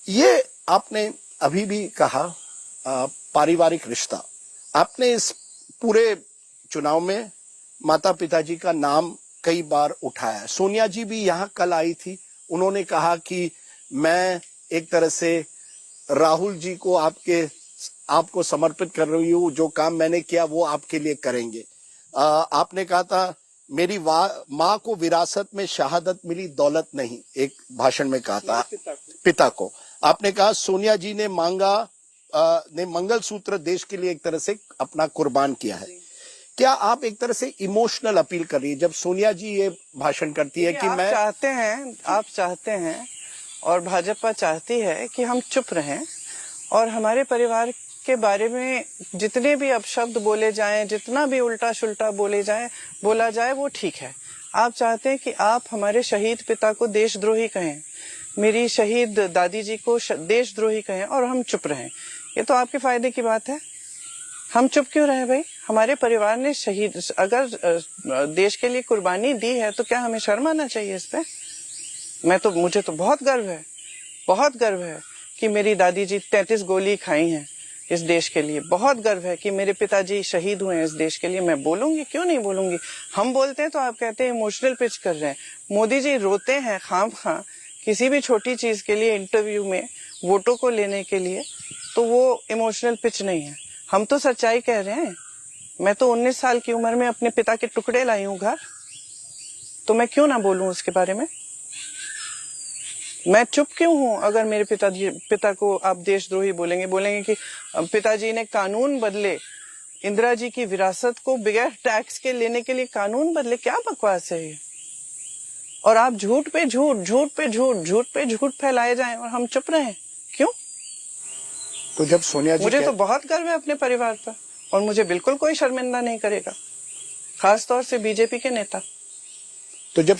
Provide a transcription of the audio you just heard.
ये आपने अभी भी कहा पारिवारिक रिश्ता, आपने इस पूरे चुनाव में माता पिताजी का नाम कई बार उठाया। सोनिया जी भी यहाँ कल आई थी, उन्होंने कहा कि मैं एक तरह से राहुल जी को आपको समर्पित कर रही हूँ, जो काम मैंने किया वो आपके लिए करेंगे। आपने कहा था मेरी माँ को विरासत में शहादत मिली, दौलत नहीं, एक भाषण में कहा था पिता को। आपने कहा सोनिया जी ने मंगलसूत्र देश के लिए एक तरह से अपना कुर्बान किया है। क्या आप एक तरह से इमोशनल अपील कर रही है जब सोनिया जी ये भाषण करती है कि आप चाहते हैं और भाजपा चाहती है कि हम चुप रहें और हमारे परिवार के बारे में जितने भी अपशब्द बोले जाएं, जितना भी उल्टा शुल्टा बोला जाए वो ठीक है। आप चाहते हैं कि आप हमारे शहीद पिता को देशद्रोही कहें, मेरी शहीद दादी जी को देशद्रोही कहें और हम चुप रहें। ये तो आपके फायदे की बात है। हम चुप क्यों रहे भाई? हमारे परिवार ने अगर देश के लिए कुर्बानी दी है तो क्या हमें शर्म आना चाहिए इस पे? मुझे तो बहुत गर्व है कि मेरी दादी जी 33 गोली खाई हैं इस देश के लिए। बहुत गर्व है कि मेरे पिताजी शहीद हुए हैं इस देश के लिए। मैं बोलूंगी, क्यों नहीं बोलूंगी। हम बोलते हैं तो आप कहते हैं इमोशनल पिच कर रहे हैं। मोदी जी रोते हैं खामखा किसी भी छोटी चीज के लिए, इंटरव्यू में वोटों को लेने के लिए, तो वो इमोशनल पिच नहीं है। हम तो सच्चाई कह रहे हैं। मैं तो 19 साल की उम्र में अपने पिता के टुकड़े लाई हूँ घर, तो मैं क्यों ना बोलूं उसके बारे में? मैं चुप क्यों हूं अगर मेरे पिता को आप देशद्रोही बोलेंगे कि पिताजी ने कानून बदले, इंदिरा जी की विरासत को बगैर टैक्स के लेने के लिए कानून बदले। क्या बकवास है ये? और आप झूठ पे झूठ फैलाए जाएं और हम चुप रहें, क्यों? तो जब सोनिया जी मुझे तो बहुत गर्व है अपने परिवार पर और मुझे बिल्कुल कोई शर्मिंदा नहीं करेगा, खास तौर से बीजेपी के नेता। तो जब